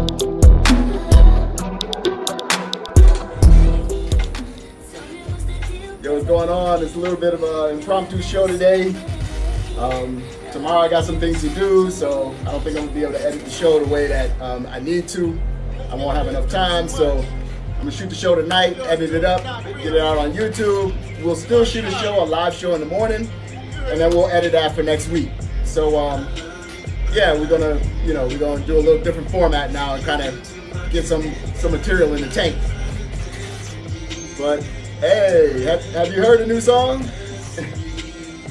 Yo, what's going on? It's a little bit of an impromptu show today. Tomorrow I got some things to do, so I don't think I'm gonna be able to edit the show the way that I need to. I won't have enough time, so I'm gonna shoot the show tonight, edit it up, get it out on YouTube. We'll still shoot a show, a live show in the morning, and then we'll edit that for next week. So yeah, we're gonna do a little different format now and kind of get some material in the tank. But hey, have you heard the new song?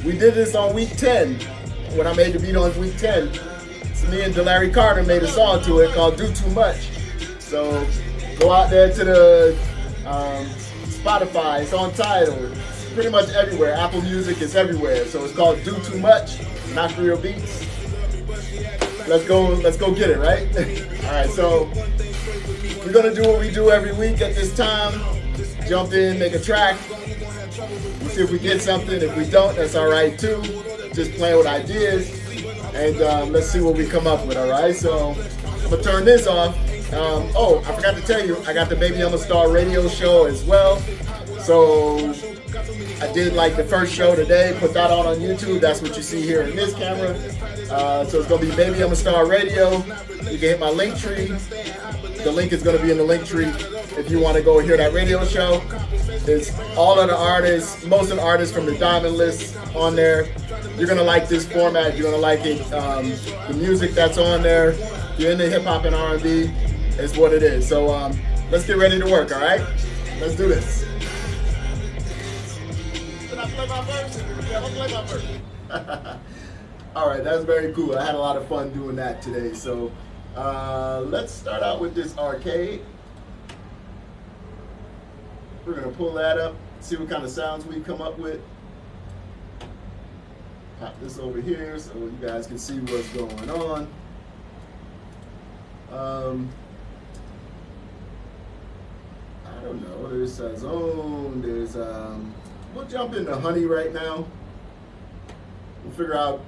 We did this on week 10. When I made the beat on week 10, so me and DeLarry Carter made a song to it called Do Too Much. So go out there to the Spotify, it's on Tidal, it's pretty much everywhere. Apple Music is everywhere. So it's called Do Too Much, Not Real Beats. Let's go get it, right? All right, so we're gonna do what we do every week at this time. Jump in, make a track. We'll see if we get something. If we don't, that's all right too. Just playing with ideas, and let's see what we come up with. All right, so I'm gonna turn this off. Oh, I forgot to tell you, I got the Baby I'm a Star radio show as well. So I did like the first show today, put that on YouTube. That's what you see here in this camera. So it's gonna be Baby I'm a Star radio. You can hit my link tree. The link is gonna be in the link tree if you want to go hear that radio show. It's all of the artists, most of the artists from the Diamond List on there. You're gonna like this format. You're gonna like it. The music that's on there. If you're into hip hop and R&B, it's what it is. So let's get ready to work. All right, let's do this. Should I play my verse? Yeah, let's play my verse. All right, that's very cool. I had a lot of fun doing that today. So let's start out with this arcade. We're gonna pull that up, see what kind of sounds we come up with. Pop this over here so you guys can see what's going on. I don't know, there's a zone, there's, we'll jump into honey right now. We'll figure out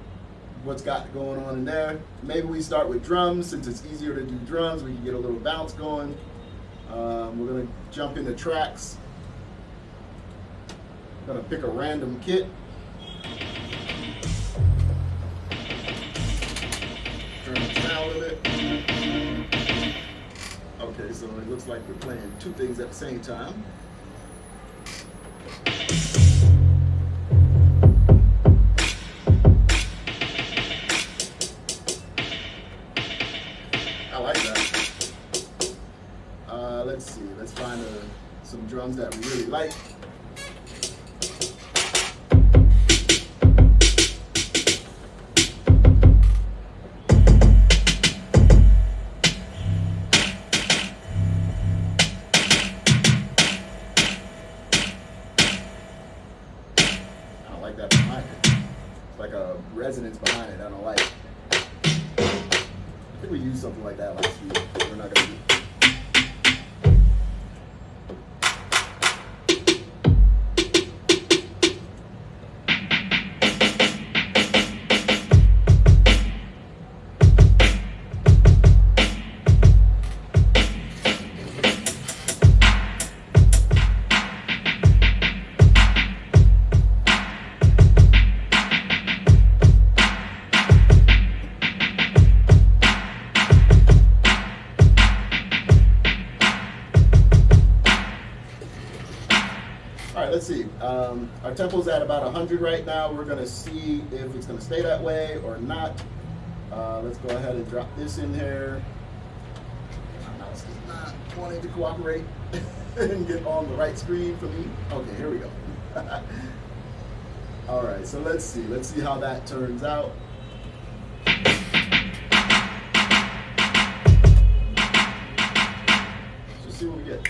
what's got going on in there. Maybe we start with drums, since it's easier to do drums, we can get a little bounce going. We're gonna jump into Trax. I'm gonna pick a random kit. Turn the sound a little bit. Okay, so it looks like we're playing two things at the same time. I like that. Let's see, let's find some drums that we really like. That behind it. It's like a resonance behind it. I don't like it. I think we used something like that last week. We're not gonna do it. Let's see, our tempo's at about 100 right now. We're gonna see if it's gonna stay that way or not. Let's go ahead and drop this in here. My mouse is not wanting to cooperate and get on the right screen for me. Okay, here we go. All right, so let's see how that turns out. Let's see what we get.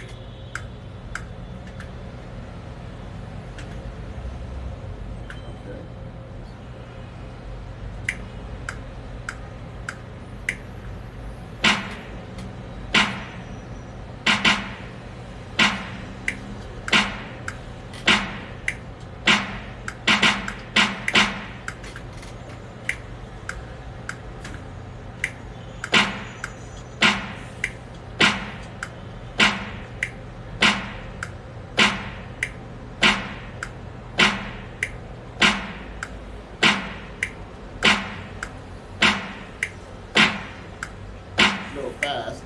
fast.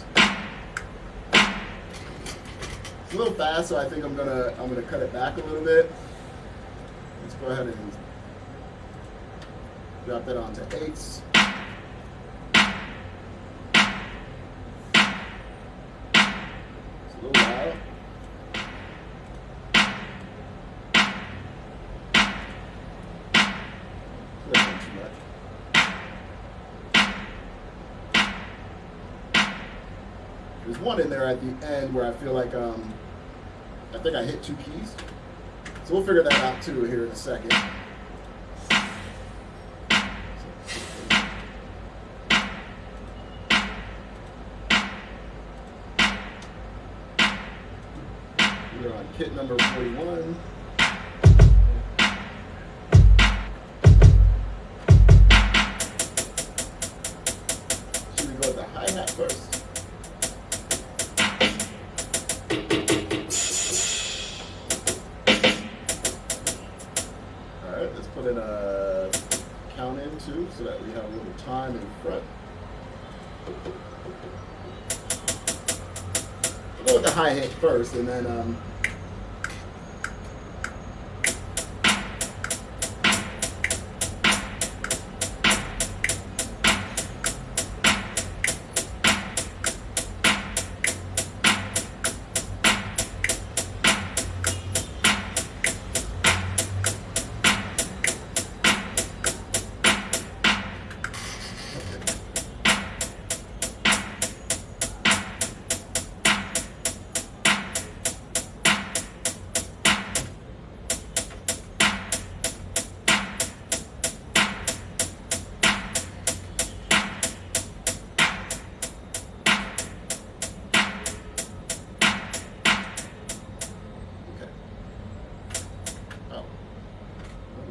It's a little fast, so I think I'm gonna cut it back a little bit. Let's go ahead and drop that onto 8s. It's a little loud. There's one in there at the end where I feel like I think I hit 2 keys. So we'll figure that out too here in a second. We're on kit number 41. Should we go with the hi-hat first? Put in a count in too, so that we have a little time in front. We'll go with the hi-hat first, and then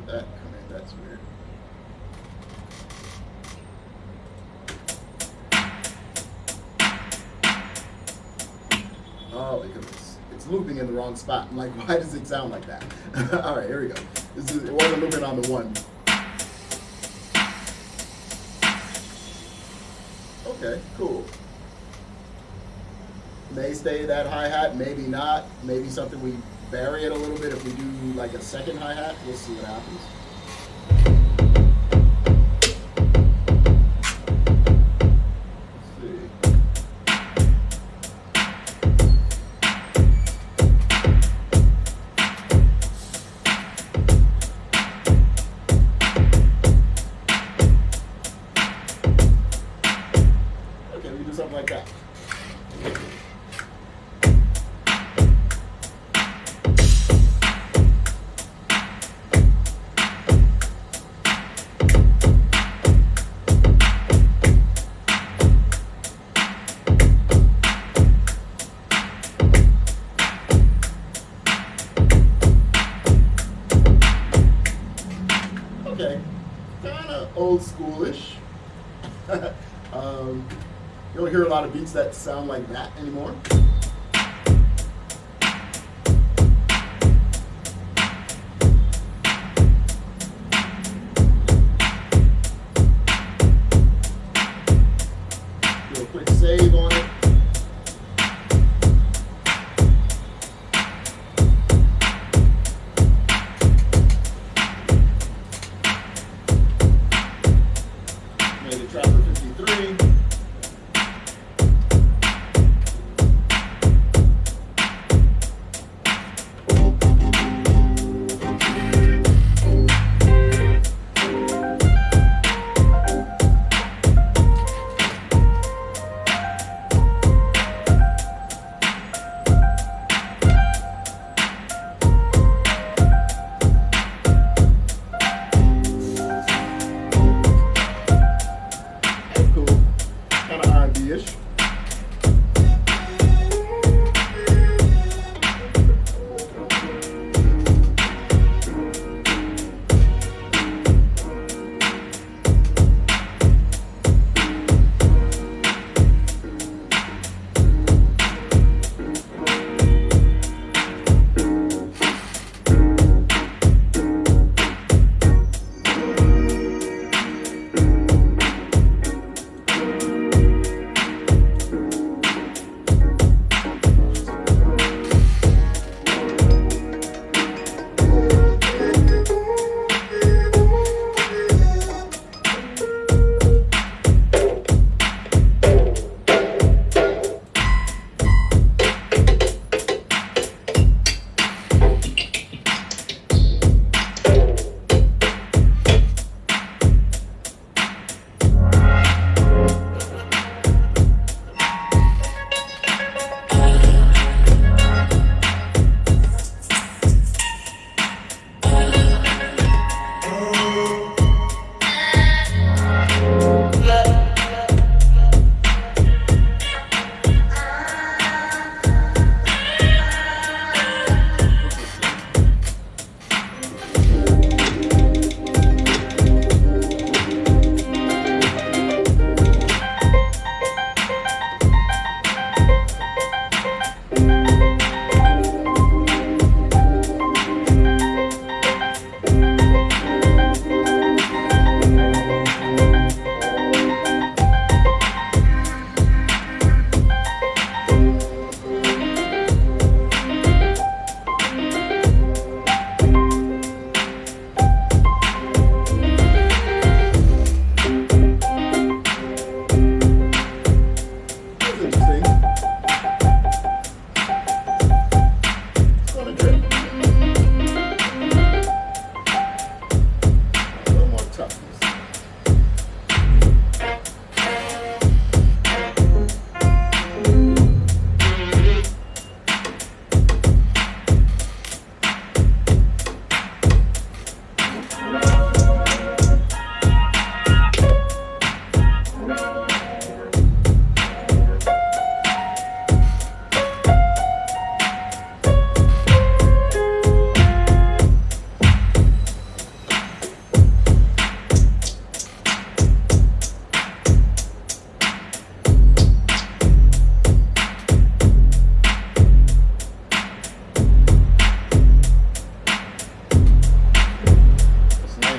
that come in, that's weird. Oh, because it's looping in the wrong spot. I'm like, why does it sound like that? All right, here we go. It wasn't looping on the 1. Okay, cool. May stay that hi-hat, maybe not. Maybe something we vary it a little bit if we do like a second hi-hat. We'll see what happens. Okay, we do something like that. Okay, kind of old schoolish. You don't hear a lot of beats that sound like that anymore. Do a quick save on it. Made it Trapper 53. It's gonna drip. A little more toughness.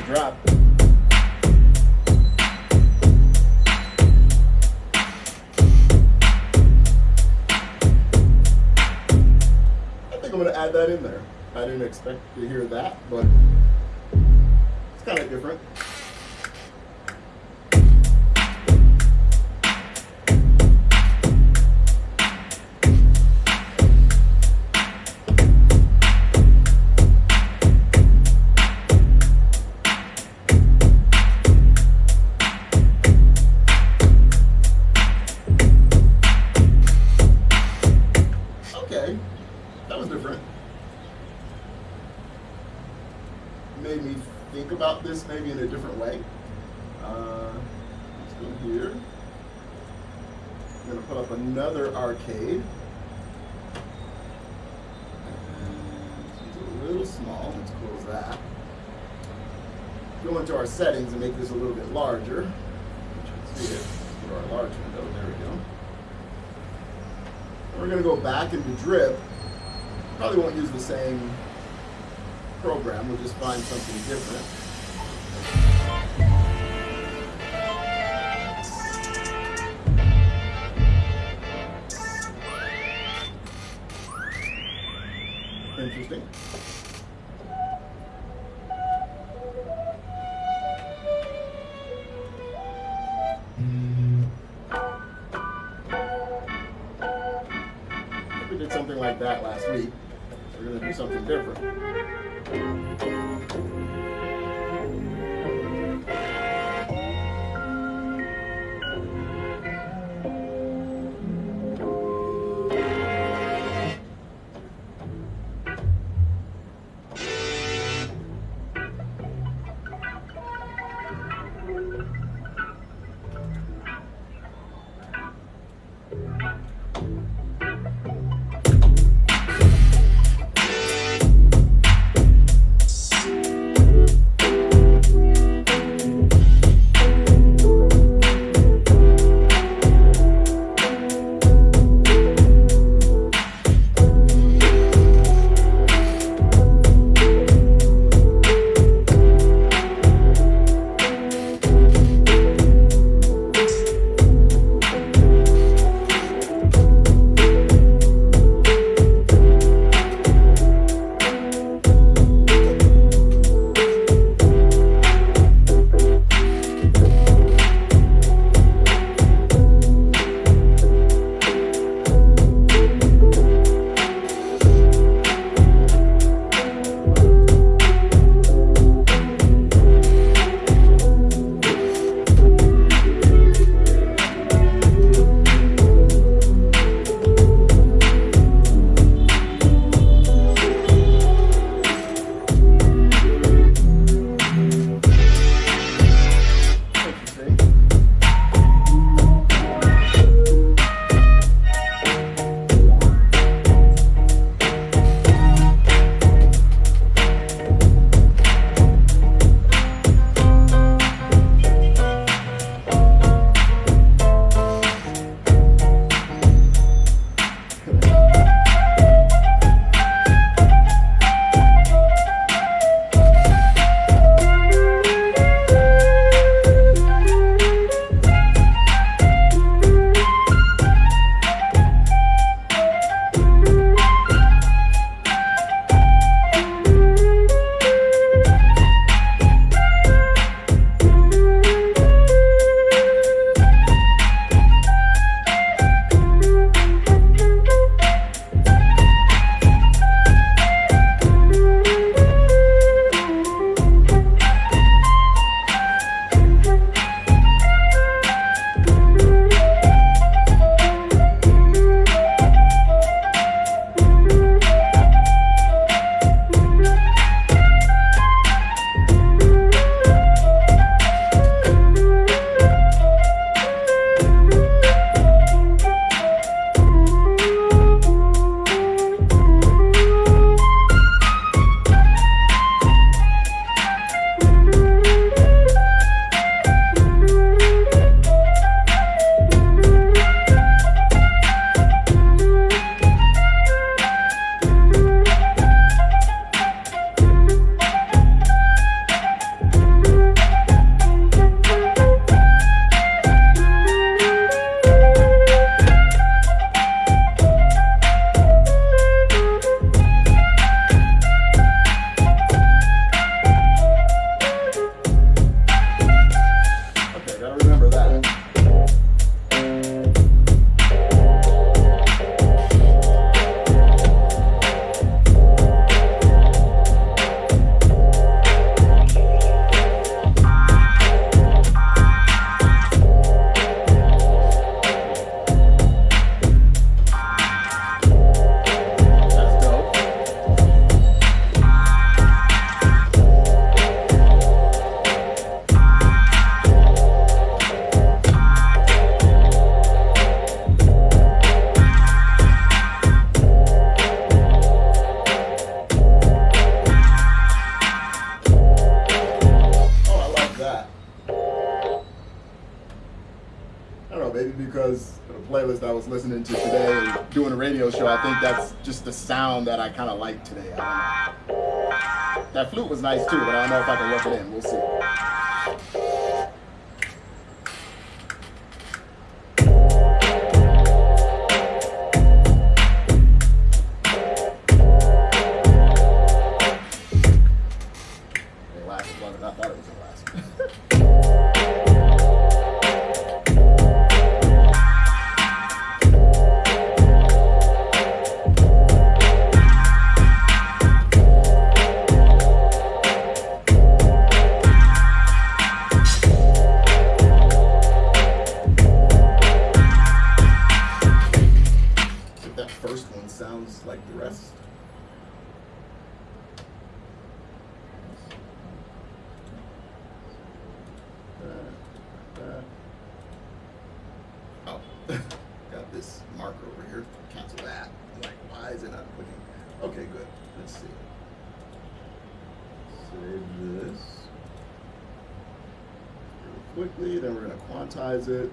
Drop. I think I'm going to add that in there. I didn't expect to hear that, but it's kind of different. That was different. Made me think about this maybe in a different way. Let's go here. I'm going to put up another arcade. It's a little small. Let's close that. Go into our settings and make this a little bit larger. You should see it. Go to our large window. There we go. We're going to go back into drip. Probably won't use the same program. We'll just find something different. Interesting. We did something like that last week. We're going to do something different. artist I was listening to today and doing a radio show. I think that's just the sound that I kind of like today. I don't know. That flute was nice too, but I don't know if I can work it in. We'll see. Got this marker over here. Cancel that. I'm like, why is it not clicking? Okay, good. Let's see. Save this really quickly. Then we're going to quantize it.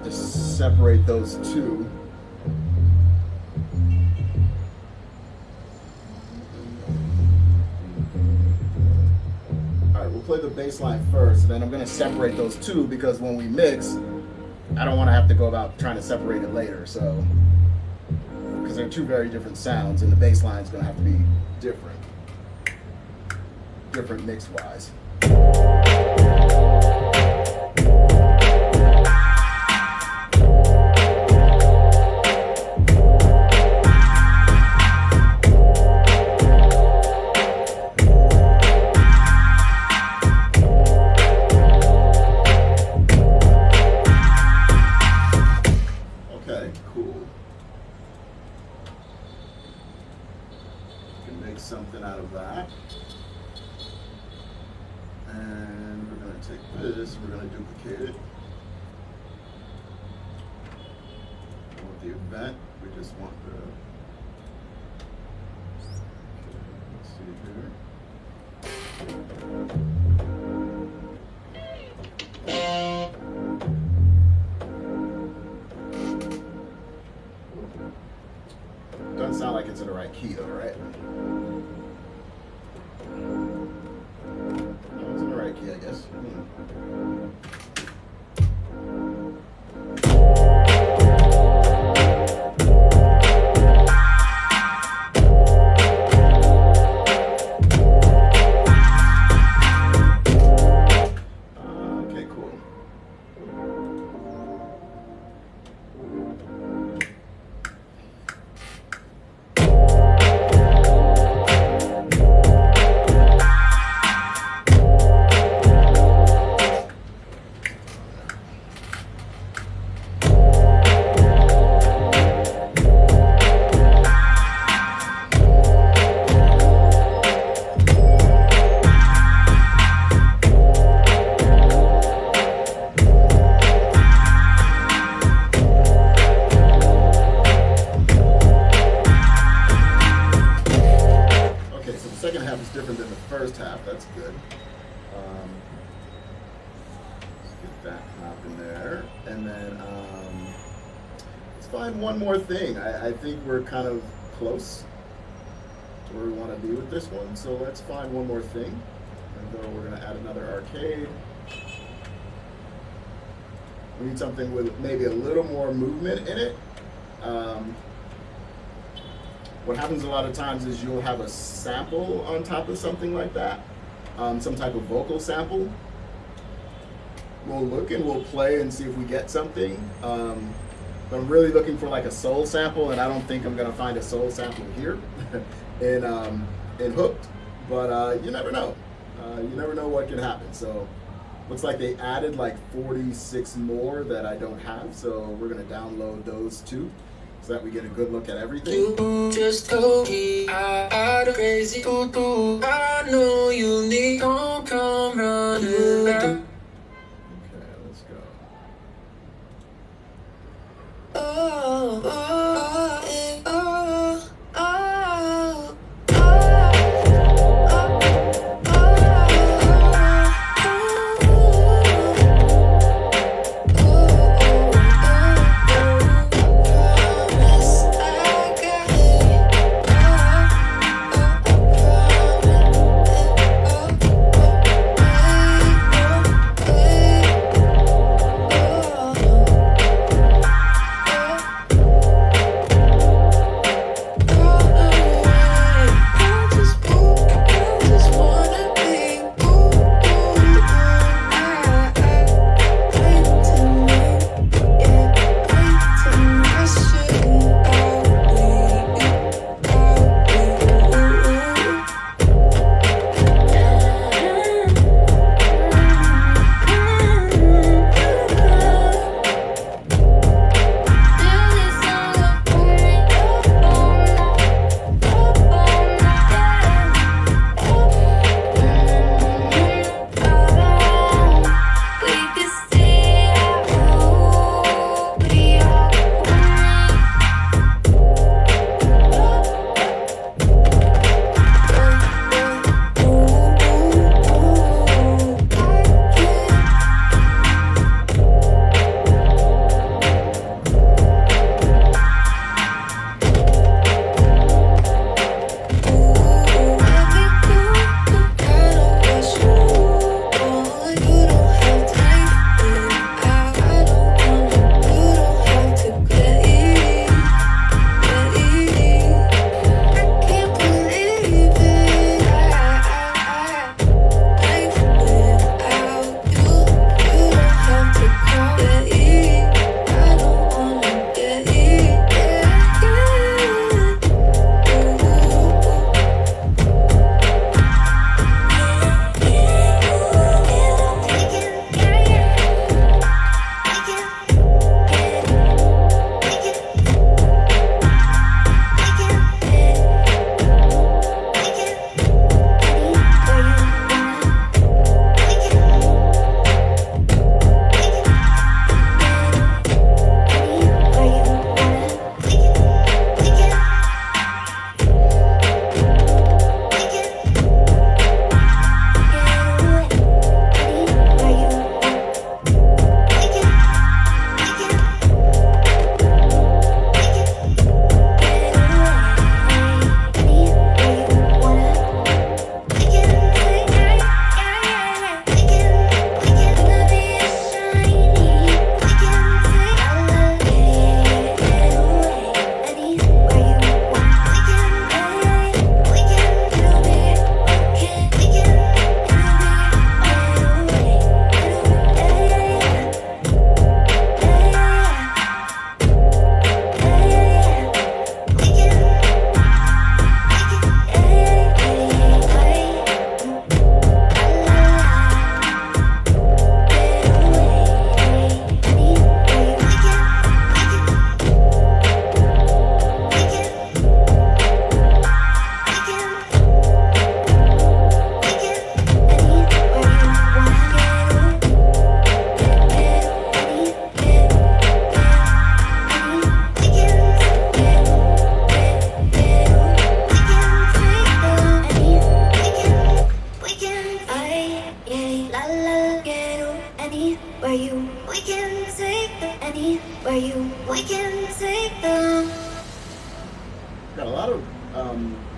Separate those two. All right, we'll play the bass line first, and then I'm going to separate those two because when we mix, I don't want to have to go about trying to separate it later. So, because they're two very different sounds, and the bass line is going to have to be different mix-wise. Something out of that, and we're going to take this, we're going to duplicate it. We want the event, we just want the, let's see here. it's in the right key though, right? No, it's in the right key, I guess. Different than the first half. That's good. Let's get that half in there, and then let's find one more thing. I think we're kind of close to where we want to be with this one, so let's find one more thing. And then we're going to add another arcade. We need something with maybe a little more movement in it. What happens a lot of times is you'll have a sample on top of something like that, some type of vocal sample. We'll look and we'll play and see if we get something. But I'm really looking for like a soul sample, and I don't think I'm gonna find a soul sample here in Hooked, but you never know. You never know what can happen. So looks like they added like 46 more that I don't have, so we're gonna download those too, so that we get a good look at everything. You just told me I had a crazy tutu. I know you need to come running back. Okay, let's go. Oh, oh, oh, oh, oh, oh. city where we can take them. Got a lot of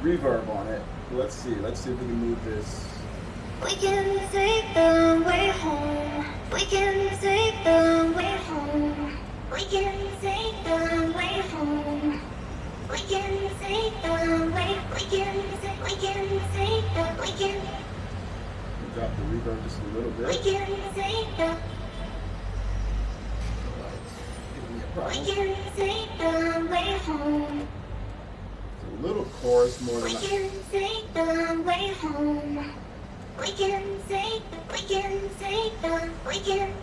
reverb on it. Let's see if we can move this. We can take them way home. We can take them way home. We can take them way home. We can take them way. We can take them. We can. Drop the reverb just a little bit. We can take them. We can take them way home. It's a little chorus more than. We can take them way home. We can take them. We can take them. We can.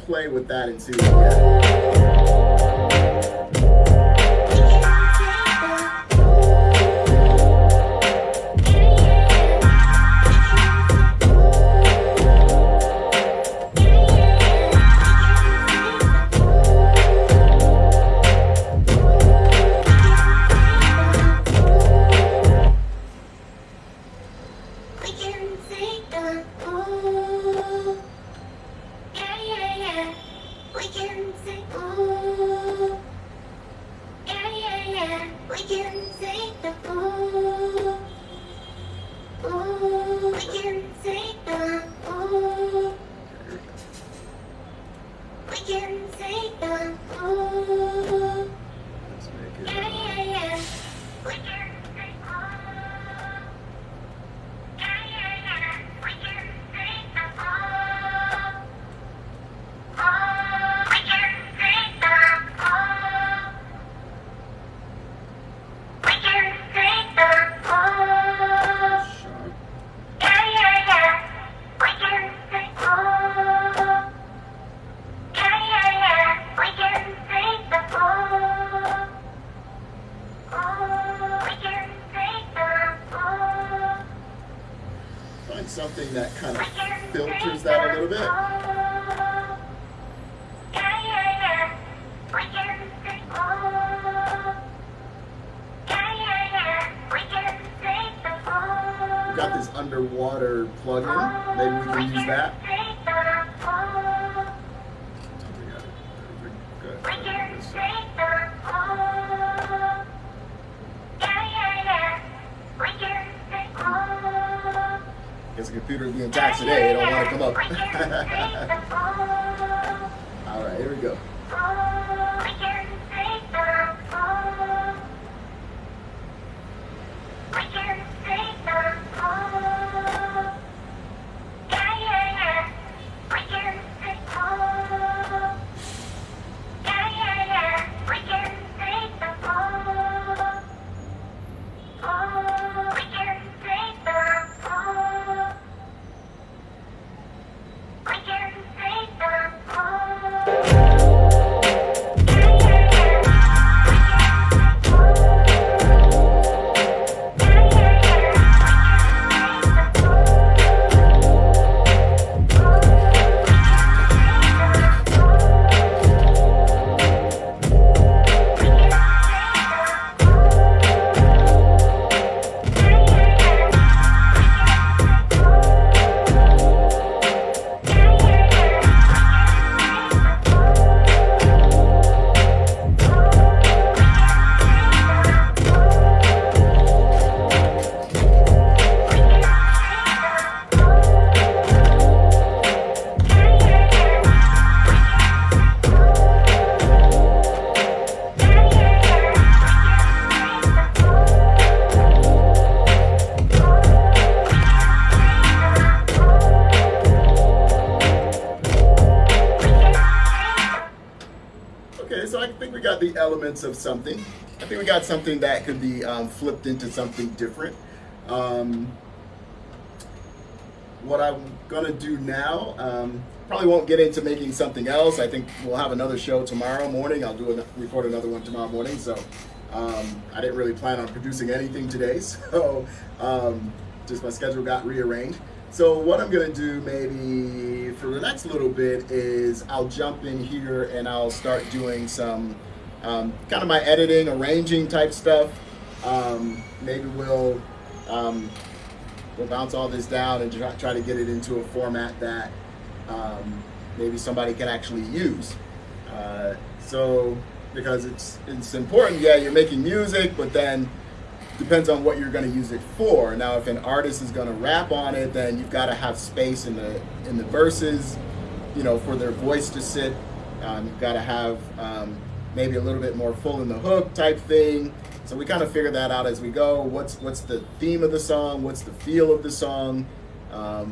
Play with that and see what we get. Something that kind of filters that a little bit. We got this underwater plugin. Maybe we can use that. Guess the computer is being taxed today. It don't want to come up. All right, here we go. so I think we got the elements of something. I think we got something that could be flipped into something different. What I'm gonna do now, probably won't get into making something else. I think we'll have another show tomorrow morning. I'll record another one tomorrow morning. So I didn't really plan on producing anything today. So just my schedule got rearranged. So what I'm gonna do maybe for the next little bit is I'll jump in here and I'll start doing some kind of my editing, arranging type stuff. Maybe we'll bounce all this down and try to get it into a format that maybe somebody can actually use. So because it's important, yeah, you're making music, but then depends on what you're going to use it for. Now, if an artist is going to rap on it, then you've got to have space in the verses, you know, for their voice to sit. You've got to have maybe a little bit more full in the hook type thing. So we kind of figure that out as we go. What's the theme of the song? What's the feel of the song?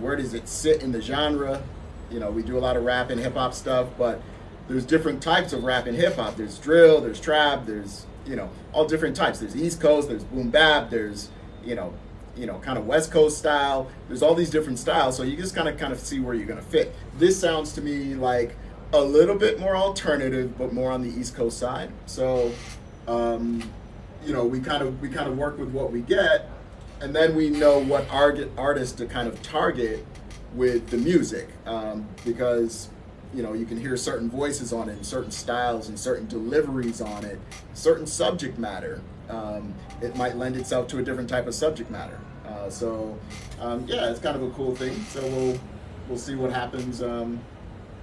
Where does it sit in the genre? You know, we do a lot of rap and hip hop stuff, but there's different types of rap and hip hop. There's drill, there's trap, there's, you know, all different types. There's East Coast, there's boom bap, there's, you know, kind of West Coast style. There's all these different styles. So you just kind of see where you're gonna fit. This sounds to me like a little bit more alternative, but more on the East Coast side. So, you know, we kind of work with what we get, and then we know what artist to kind of target with the music, because, you know, you can hear certain voices on it, and certain styles, and certain deliveries on it, certain subject matter. It might lend itself to a different type of subject matter. Yeah, it's kind of a cool thing. So we'll see what happens in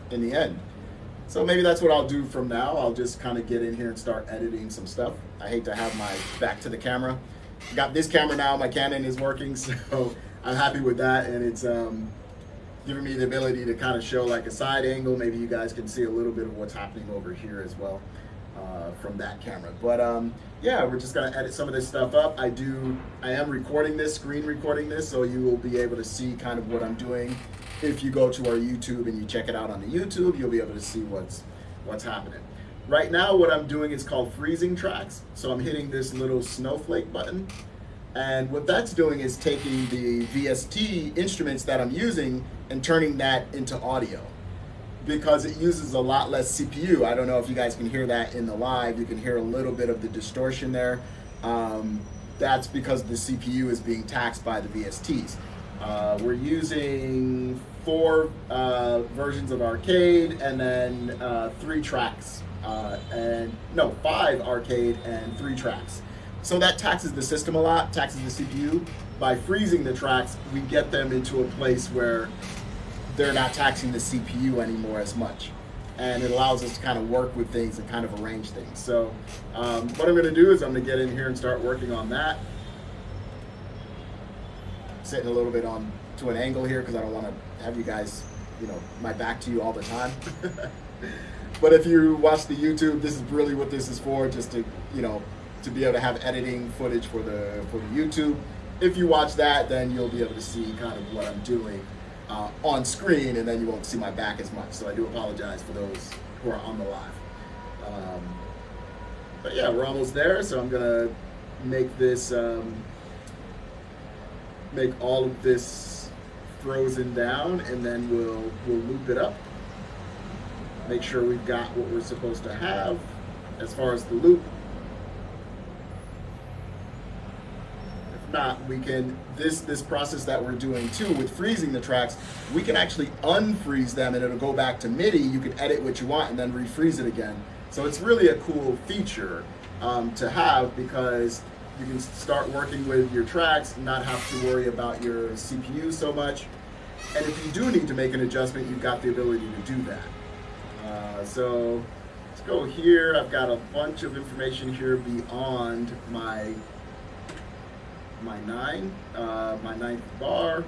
the end. So maybe that's what I'll do from now. I'll just kind of get in here and start editing some stuff. I hate to have my back to the camera. I got this camera now, my Canon is working, so I'm happy with that, and it's giving me the ability to kind of show like a side angle. Maybe you guys can see a little bit of what's happening over here as well from that camera. But yeah, we're just gonna edit some of this stuff up. I am recording this, screen recording this, so you will be able to see kind of what I'm doing. If you go to our YouTube and you check it out on the YouTube, you'll be able to see what's happening. Right now, what I'm doing is called freezing tracks. So I'm hitting this little snowflake button. And what that's doing is taking the VST instruments that I'm using and turning that into audio, because it uses a lot less CPU. I don't know if you guys can hear that in the live. You can hear a little bit of the distortion there. That's because the CPU is being taxed by the VSTs. We're using 4 versions of arcade, and then 3 tracks, 5 arcade and 3 tracks. So that taxes the system a lot, taxes the CPU. By freezing the tracks, we get them into a place where they're not taxing the CPU anymore as much. And it allows us to kind of work with things and kind of arrange things. So what I'm gonna do is I'm gonna get in here and start working on that. Sitting a little bit on to an angle here because I don't want to have you guys, you know, my back to you all the time. But if you watch the YouTube, this is really what this is for, just to, you know, to be able to have editing footage for the YouTube. If you watch that, then you'll be able to see kind of what I'm doing on screen, and then you won't see my back as much. So I do apologize for those who are on the live. But yeah, we're almost there. So I'm gonna make this, make all of this frozen down, and then we'll loop it up. Make sure we've got what we're supposed to have as far as the loop. If not, we can, this process that we're doing too with freezing the tracks, we can actually unfreeze them and it'll go back to MIDI. You can edit what you want and then refreeze it again. So it's really a cool feature to have, because you can start working with your tracks and not have to worry about your CPU so much. And if you do need to make an adjustment, you've got the ability to do that. So let's go here. I've got a bunch of information here beyond my ninth bar,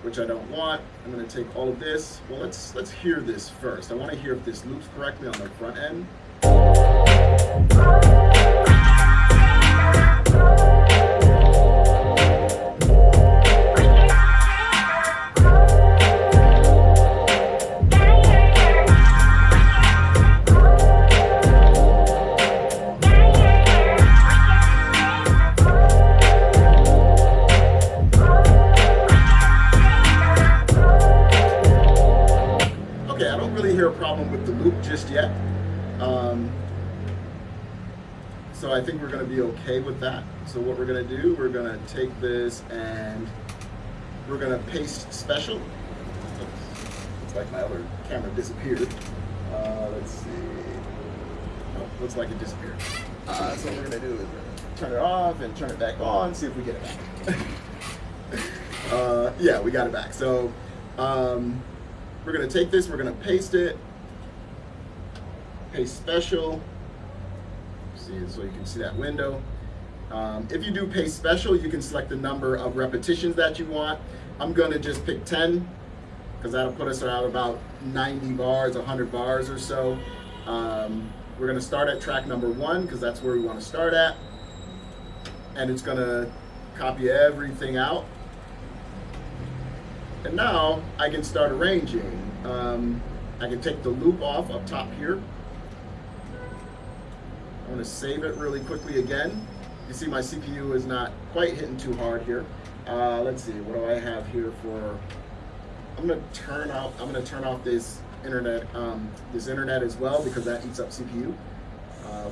which I don't want. I'm going to take all of this. Well, let's hear this first. I want to hear if this loops correctly on the front end. problem with the loop just yet. So I think we're going to be okay with that. So what we're going to do, we're going to take this and we're going to paste special. Looks like my other camera disappeared. Let's see. Oh, looks like it disappeared. So what we're going to do is turn it off and turn it back on, see if we get it back. Yeah, we got it back. So we're going to take this, we're going to paste it, paste special. See, so you can see that window. If you do paste special, you can select the number of repetitions that you want. I'm going to just pick 10 because that'll put us around about 90 bars, 100 bars or so. We're going to start at track number 1 because that's where we want to start at. And it's going to copy everything out. And now I can start arranging. I can take the loop off up top here. I'm going to save it really quickly again. You see my CPU is not quite hitting too hard here. Let's see, what do I have here for? I'm going to turn off this internet as well because that eats up CPU.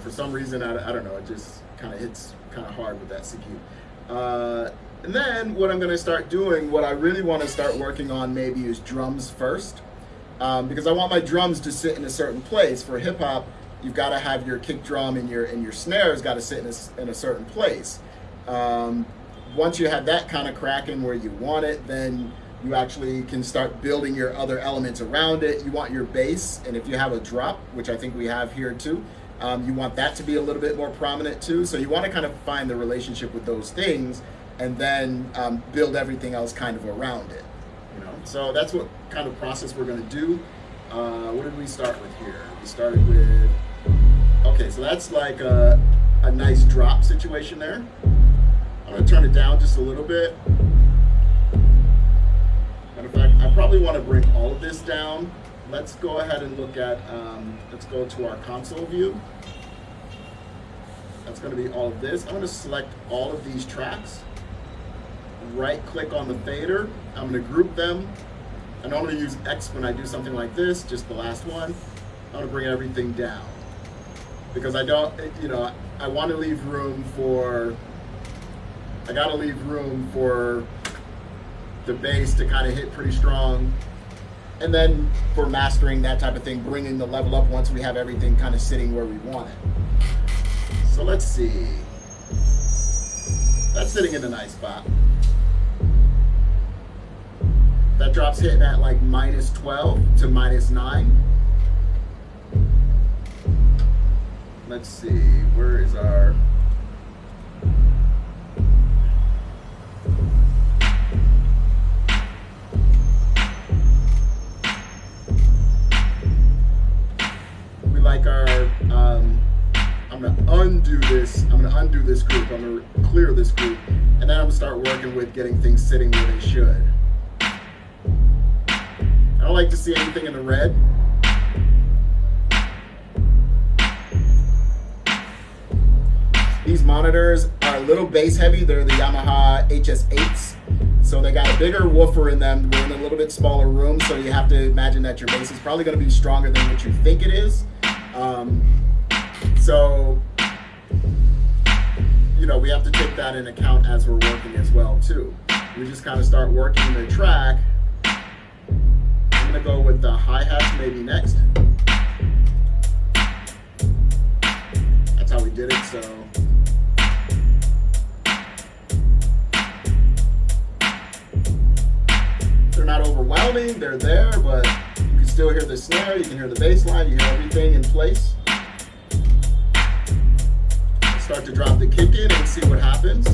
For some reason, I don't know, it just kind of hits kind of hard with that CPU. And then what I'm going to start doing, what I really want to start working on maybe is drums first, because I want my drums to sit in a certain place. For hip hop, you've got to have your kick drum and your snares got to sit in a certain place. Once you have that kind of cracking where you want it, then you actually can start building your other elements around it. You want your bass, and if you have a drop, which I think we have here too, you want that to be a little bit more prominent too. So you want to kind of find the relationship with those things and then build everything else kind of around it. You know? So that's what kind of process we're going to do. What did we start with here? We started with, okay, so that's like a nice drop situation there. I'm going to turn it down just a little bit. Matter of fact, I probably want to bring all of this down. Let's go ahead and look at, let's go to our console view. That's going to be all of this. I'm going to select all of these tracks. Right click on the fader. I'm going to group them. I normally use X when I do something like this, just the last one. I'm going to bring everything down. Because I don't, you know, I want to leave room for, I got to leave room for the bass to kind of hit pretty strong. And then for mastering, that type of thing, bringing the level up once we have everything kind of sitting where we want it. So let's see. That's sitting in a nice spot. That drop's hitting at like -12 to -9. Let's see, where is our... We like our, I'm gonna undo this. I'm gonna undo this group. I'm gonna clear this group. And then I'm gonna start working with getting things sitting where they should. I don't like to see anything in the red. These monitors are a little bass heavy. They're the Yamaha HS8s. So they got a bigger woofer in them. We're in a little bit smaller room, so you have to imagine that your bass is probably gonna be stronger than what you think it is. So, you know, we have to take that into account as we're working as well too. We just kind of start working the track. I'm gonna go with the hi-hats maybe next. That's how we did it, so. They're not overwhelming, they're there, but you can still hear the snare, you can hear the bass line, you hear everything in place. Start to drop the kick in and see what happens.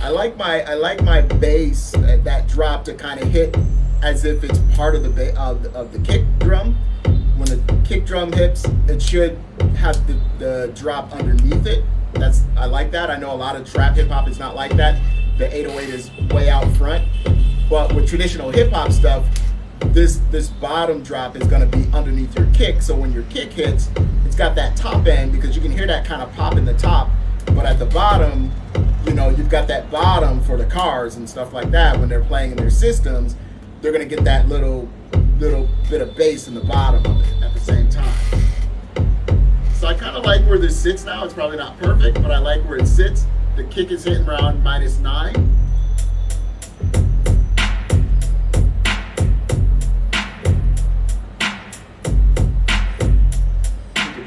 I like my bass, that drop, to kind of hit as if it's part of the kick drum. When the kick drum hits, it should have the drop underneath it. I like that. I know a lot of trap hip hop is not like that. The 808 is way out front. But with traditional hip hop stuff, this bottom drop is going to be underneath your kick. So when your kick hits, it's got that top end, because you can hear that kind of pop in the top. But at the bottom, you know, you've got that bottom for the cars and stuff like that. When they're playing in their systems, they're going to get that little bit of bass in the bottom of it at the same time. So I kind of like where this sits now. It's probably not perfect, but I like where it sits. The kick is hitting around -9.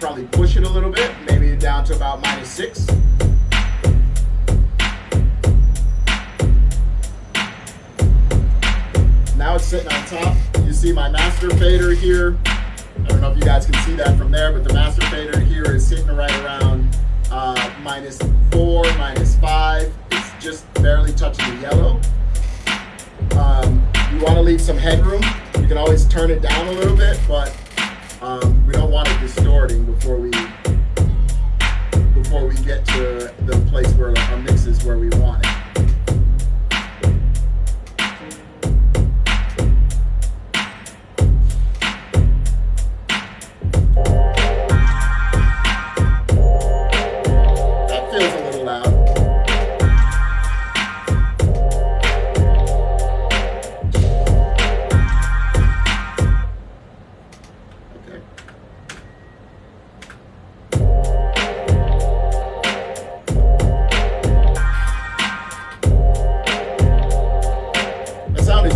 Probably push it a little bit, maybe down to about -6. Now it's sitting on top. You see my master fader here. I don't know if you guys can see that from there, but the master fader here is sitting right around -4, -5. It's just barely touching the yellow. You want to leave some headroom. You can always turn it down a little bit, but we don't want it distorting before we get to the place where our mix is where we want it. That feels a little loud.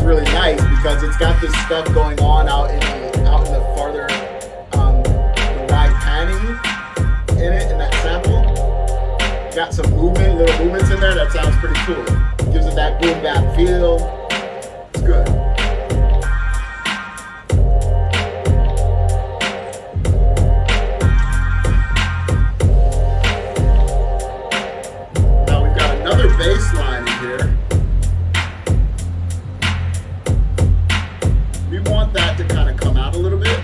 Really nice because it's got this stuff going on out in the farther the wide panning in it, in that sample. Got some movement, little movements in there that sounds pretty cool. Gives it that boom bap feel. It's good. Now we've got another bass line in here. That to kind of come out a little bit.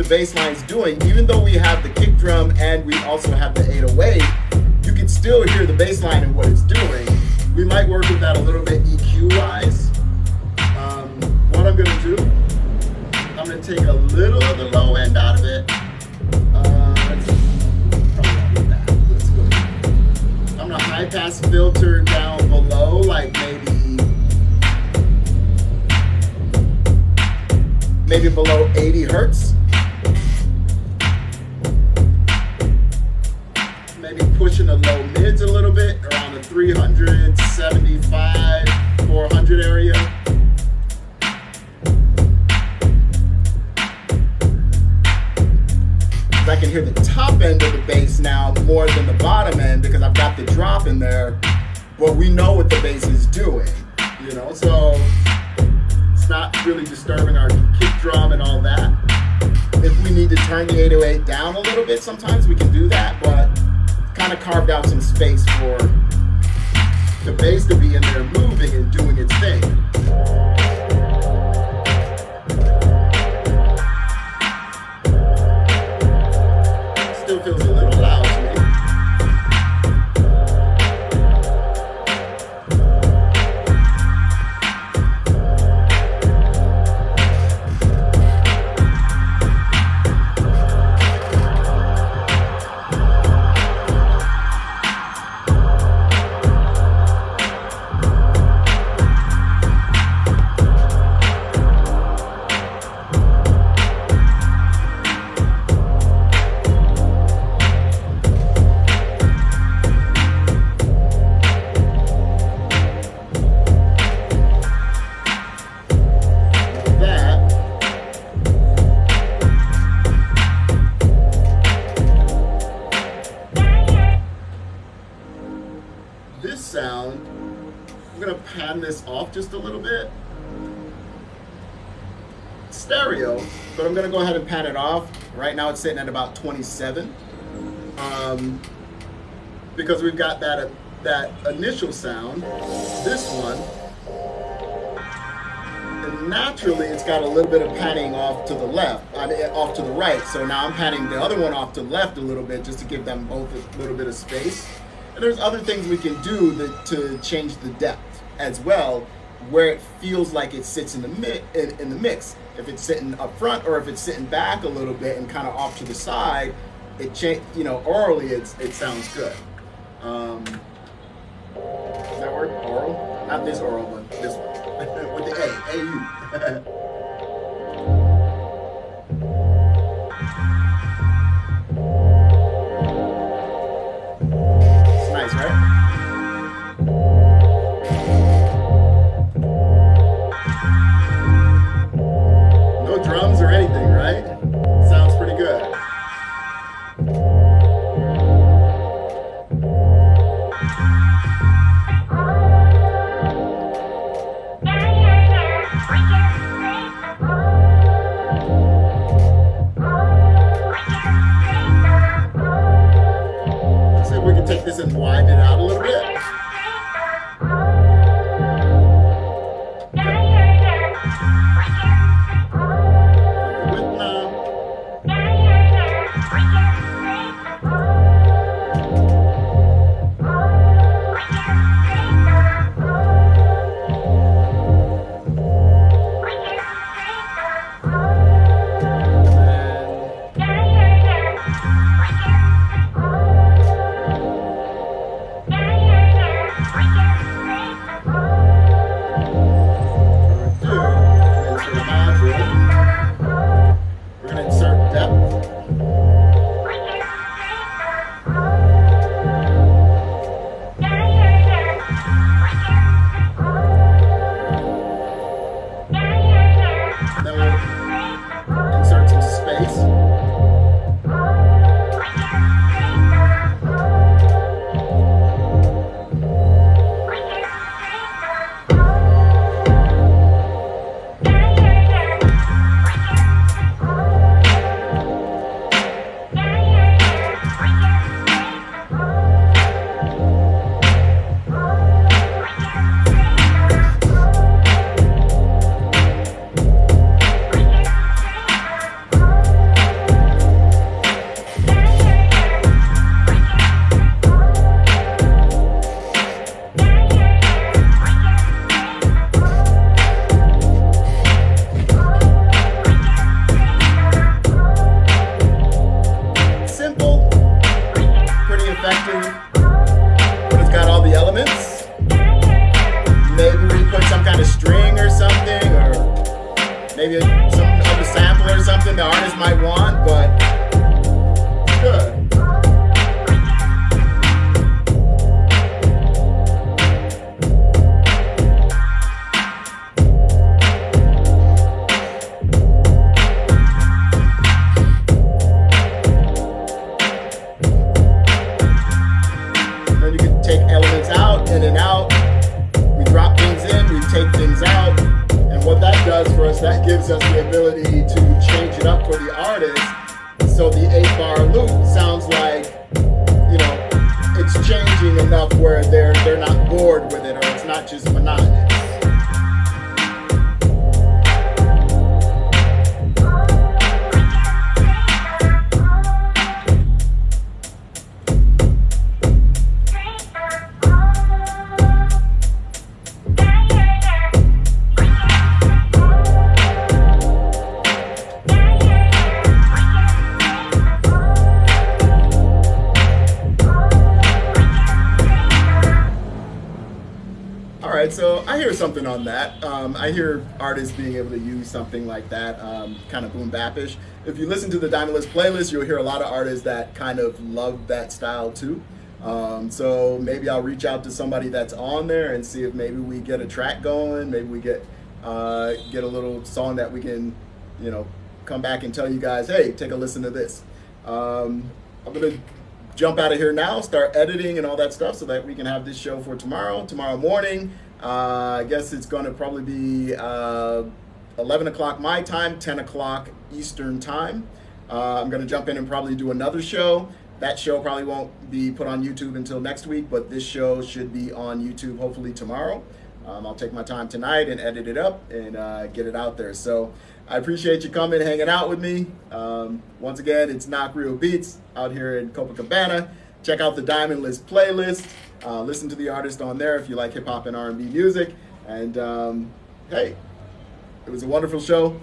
Bass line's doing, even though we have the kick drum and we also have the 808, you can still hear the bass line and what it's doing. We might work with that a little bit EQ wise. What I'm gonna do, I'm gonna take a little of the low end out of it. Let's go. I'm gonna high pass filter down below, like maybe below 80 hertz. Pushing the low mids a little bit, around the 375, 400 area. I can hear the top end of the bass now more than the bottom end because I've got the drop in there, but we know what the bass is doing, you know, so it's not really disturbing our kick drum and all that. If we need to turn the 808 down a little bit, sometimes we can do that, but kind of carved out some space for the bass to be in there moving and doing its thing. Still feels a little loud to me. This sound, I'm gonna pan this off just a little bit. stereo, but I'm gonna go ahead and pan it off. Right now it's sitting at about 27. Because we've got that initial sound, this one, and naturally it's got a little bit of panning off to the left, off to the right. So now I'm panning the other one off to the left a little bit just to give them both a little bit of space. And there's other things we can do to change the depth as well, where it feels like it sits in the mix. If it's sitting up front or if it's sitting back a little bit and kind of off to the side, orally it sounds good. Does that work? Oral? Not this oral one, this one. With the A, A-U. It's nice, right? No drums or anything, right? Sounds pretty good. Take this and widen it out a little bit. Width now. Maybe some other sampler or something the artist might want, but good. Then you can take elements out, in and out. We drop things in, we take things out. And what that does for us, that gives us the ability to change it up for the artist. So the 8-bar loop sounds like, you know, it's changing enough where they're not bored with it, or it's not just monotonous. So I hear something on that. I hear artists being able to use something like that, kind of boom bap-ish. If you listen to the Diamond List playlist, you'll hear a lot of artists that kind of love that style too. So maybe I'll reach out to somebody that's on there and see if maybe we get a track going. Maybe we get a little song that we can, you know, come back and tell you guys, hey, take a listen to this. I'm gonna jump out of here now, start editing and all that stuff so that we can have this show for tomorrow morning. I guess it's going to probably be 11 o'clock my time, 10 o'clock Eastern time. I'm going to jump in and probably do another show. That show probably won't be put on YouTube until next week, but this show should be on YouTube hopefully tomorrow. I'll take my time tonight and edit it up and get it out there. So I appreciate you coming, hanging out with me. Once again, it's Knock Real Beats out here in Copacabana. Check out the Diamond List playlist. Listen to the artist on there if you like hip hop and R&B music. And hey, it was a wonderful show.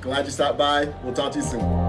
Glad you stopped by. We'll talk to you soon.